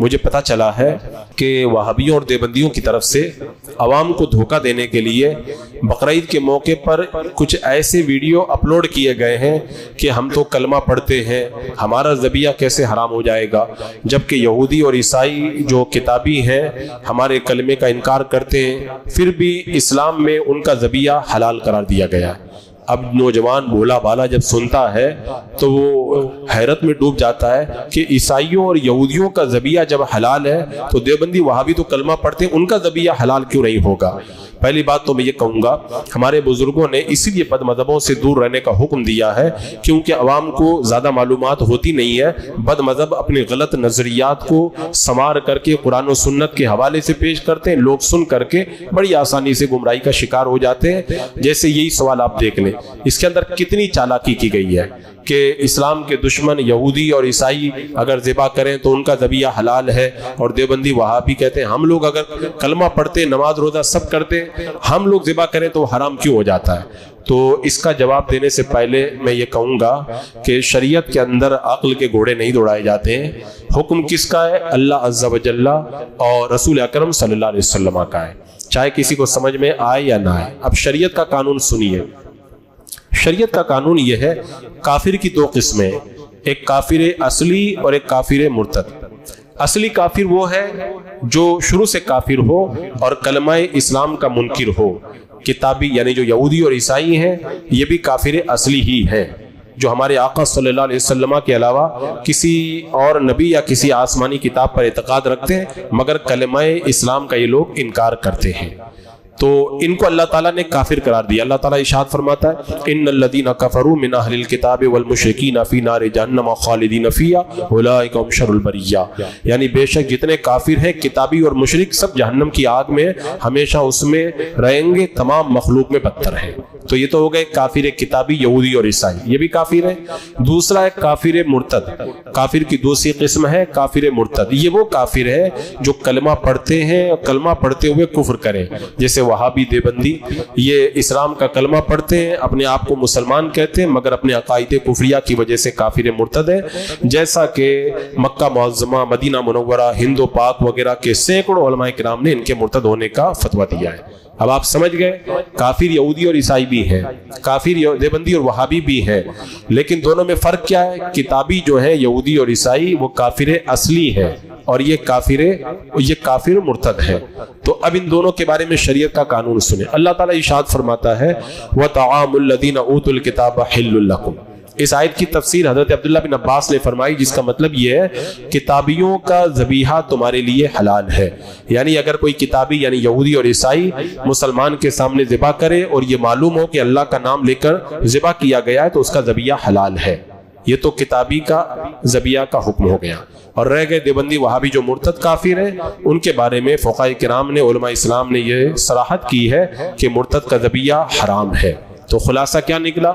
مجھے پتہ چلا ہے کہ وہابیوں اور دیوبندیوں کی طرف سے عوام کو دھوکہ دینے کے لیے بقرعید کے موقع پر کچھ ایسے ویڈیو اپلوڈ کیے گئے ہیں کہ ہم تو کلمہ پڑھتے ہیں، ہمارا ذبیحہ کیسے حرام ہو جائے گا، جبکہ یہودی اور عیسائی جو کتابی ہیں ہمارے کلمے کا انکار کرتے ہیں، پھر بھی اسلام میں ان کا ذبیحہ حلال قرار دیا گیا ہے۔ اب نوجوان بولا بالا جب سنتا ہے تو وہ حیرت میں ڈوب جاتا ہے کہ عیسائیوں اور یہودیوں کا ذبیحہ جب حلال ہے تو دیوبندی وہابی تو کلمہ پڑھتے ہیں، ان کا ذبیحہ حلال کیوں نہیں ہوگا؟ پہلی بات تو میں یہ کہوں گا، ہمارے بزرگوں نے اسی لیے بد مذہبوں سے دور رہنے کا حکم دیا ہے، کیونکہ عوام کو زیادہ معلومات ہوتی نہیں ہے۔ بد مذہب اپنے غلط نظریات کو سنوار کر کے قرآن و سنت کے حوالے سے پیش کرتے ہیں، لوگ سن کر کے بڑی آسانی سے گمراہی کا شکار ہو جاتے ہیں۔ جیسے یہی سوال آپ دیکھ لیں، اس کے اندر کتنی چالاکی کی گئی ہے کہ اسلام کے دشمن یہودی اور عیسائی اگر ذبح کریں تو ان کا ذبیحہ حلال ہے، اور دیوبندی وہابی کہتے ہیں ہم لوگ اگر کلمہ پڑھتے، نماز روزہ سب کرتے، ہم لوگ ذبح کریں تو حرام کیوں ہو جاتا ہے؟ تو اس کا جواب دینے سے پہلے میں یہ کہوں گا کہ شریعت کے اندر عقل کے گھوڑے نہیں دوڑائے جاتے ہیں۔ حکم کس کا ہے؟ اللہ عز و جل اور رسول اکرم صلی اللہ علیہ وسلم کا ہے، چاہے کسی کو سمجھ میں آئے یا نہ آئے۔ اب شریعت کا قانون سنیے۔ شریعت کا قانون یہ ہے، کافر کی دو قسمیں، ایک کافر اصلی اور ایک کافر مرتد۔ اصلی کافر وہ ہے جو شروع سے کافر ہو اور کلمہ اسلام کا منکر ہو۔ کتابی یعنی جو یہودی اور عیسائی ہیں یہ بھی کافر اصلی ہی ہیں، جو ہمارے آقا صلی اللہ علیہ وسلم کے علاوہ کسی اور نبی یا کسی آسمانی کتاب پر اعتقاد رکھتے ہیں، مگر کلمہ اسلام کا یہ لوگ انکار کرتے ہیں، تو ان کو اللہ تعالیٰ نے کافر قرار دیا۔ اللہ تعالیٰ ارشاد فرماتا ہے ان الذین کفروا من اہل الکتاب والمشرکین فی نار جہنم خالدین فیہا اولئک هم شر البریہ، یعنی بے شک جتنے کافر ہیں کتابی اور مشرک سب جہنم کی آگ میں ہمیشہ اس میں رہیں گے، تمام مخلوق میں بدتر ہیں۔ تو یہ تو ہو گئے کافر کتابی یہودی اور عیسائی، یہ بھی کافر ہیں۔ دوسرا ہے کافر مرتد۔ کافر کی دوسری قسم ہے کافر مرتد، یہ وہ کافر ہے جو کلمہ پڑھتے ہیں اور کلمہ پڑھتے ہوئے کفر کریں، جیسے وہابی دیوبندی یہ اسلام کا کلمہ پڑھتے ہیں، اپنے آپ کو مسلمان کہتے ہیں، مگر اپنے عقائد کفریہ کی وجہ سے کافر مرتد ہے، جیسا کہ مکہ معظمہ، مدینہ منورہ، ہند و پاک وغیرہ کے سینکڑوں علماء کرام نے ان کے مرتد ہونے کا فتویٰ دیا ہے۔ اب آپ سمجھ گئے، کافر یہودی اور عیسائی بھی ہیں، کافر دیوبندی اور وہابی بھی ہیں، لیکن دونوں میں فرق کیا ہے؟ کتابی جو ہے یہودی اور عیسائی وہ کافر اصلی ہے، اور یہ کافر مرتد ہے۔ تو اب ان دونوں کے بارے میں شریعت کا قانون سنیں۔ اللہ تعالیٰ ارشاد فرماتا ہے وَطَعَامُ الَّذِينَ أُوتُوا الْكِتَابَ حِلٌّ لَكُمْ۔ اس آیت کی تفسیر حضرت عبداللہ بن عباس نے فرمائی، جس کا مطلب یہ ہے کتابیوں کا ذبیحہ تمہارے لیے حلال ہے، یعنی اگر کوئی کتابی یعنی یہودی اور عیسائی مسلمان کے سامنے ذبح کرے اور یہ معلوم ہو کہ اللہ کا نام لے کر ذبح کیا گیا ہے تو اس کا ذبیحہ حلال ہے۔ یہ تو کتابی کا ذبیحہ کا حکم ہو گیا، اور رہ گئے دیوبندی وہابی جو مرتد کافر ہیں، ان کے بارے میں فقہاء کرام نے، علماء اسلام نے یہ صراحت کی ہے کہ مرتد کا ذبیحہ حرام ہے۔ تو خلاصہ کیا نکلا؟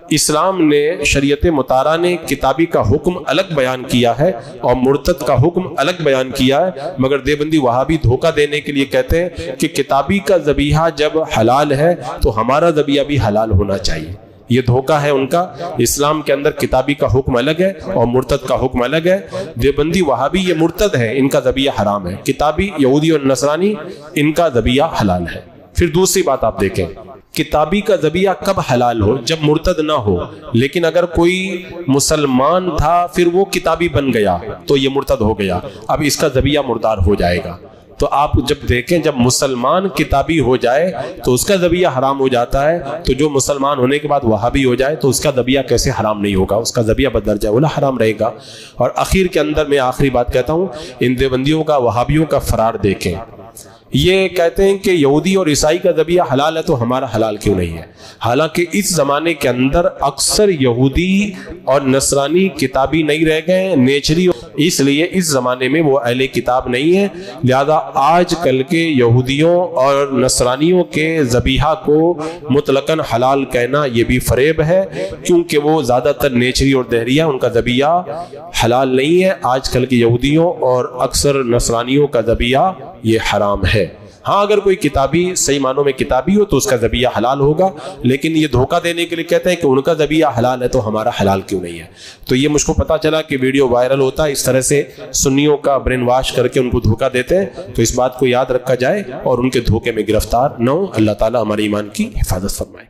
اسلام نے، شریعت مطہرہ نے کتابی کا حکم الگ بیان کیا ہے اور مرتد کا حکم الگ بیان کیا ہے، مگر دیوبندی وہابی دھوکہ دینے کے لیے کہتے ہیں کہ کتابی کا ذبیحہ جب حلال ہے تو ہمارا ذبیحہ بھی حلال ہونا چاہیے۔ یہ دھوکہ ہے ان کا۔ اسلام کے اندر کتابی کا حکم الگ ہے اور مرتد کا حکم الگ ہے۔ دیوبندی وہابی یہ مرتد ہے، ان کا ذبیحہ حرام ہے، کتابی یہودی اور نصرانی ان کا ذبیحہ حلال ہے۔ پھر دوسری بات آپ دیکھیں، کتابی کا ذبیحہ کب حلال ہو؟ جب مرتد نہ ہو، لیکن اگر کوئی مسلمان تھا پھر وہ کتابی بن گیا تو یہ مرتد ہو گیا، اب اس کا ذبیحہ مردار ہو جائے گا۔ تو آپ جب دیکھیں جب مسلمان کتابی ہو جائے تو اس کا ذبیحہ حرام ہو جاتا ہے، تو جو مسلمان ہونے کے بعد وہابی ہو جائے تو اس کا ذبیحہ کیسے حرام نہیں ہوگا؟ اس کا ذبیحہ بدرجہ اولی حرام رہے گا۔ اور اخیر کے اندر میں آخری بات کہتا ہوں، ان دیوبندیوں کا، وہابیوں کا فرار دیکھیں۔ یہ کہتے ہیں کہ یہودی اور عیسائی کا ذبیحہ حلال ہے تو ہمارا حلال کیوں نہیں ہے؟ حالانکہ اس زمانے کے اندر اکثر یہودی اور نصرانی کتابی نہیں رہ گئے، نیچری، اس لیے اس زمانے میں وہ اہل کتاب نہیں ہیں، لہذا آج کل کے یہودیوں اور نصرانیوں کے ذبیحہ کو مطلقاً حلال کہنا یہ بھی فریب ہے، کیونکہ وہ زیادہ تر نیچری اور دہریہ، ان کا ذبیحہ حلال نہیں ہے۔ آج کل کے یہودیوں اور اکثر نصرانیوں کا ذبیحہ یہ حرام ہے۔ ہاں اگر کوئی کتابی صحیح معنوں میں کتابی ہو تو اس کا ذبیحہ حلال ہوگا، لیکن یہ دھوکہ دینے کے لیے کہتے ہیں کہ ان کا ذبیحہ حلال ہے تو ہمارا حلال کیوں نہیں ہے؟ تو یہ مجھ کو پتا چلا کہ ویڈیو وائرل ہوتا ہے، اس طرح سے سنیوں کا برین واش کر کے ان کو دھوکہ دیتے ہیں، تو اس بات کو یاد رکھا جائے اور ان کے دھوکے میں گرفتار نہ ہو۔ اللہ تعالی ہمارے ایمان کی حفاظت فرمائے۔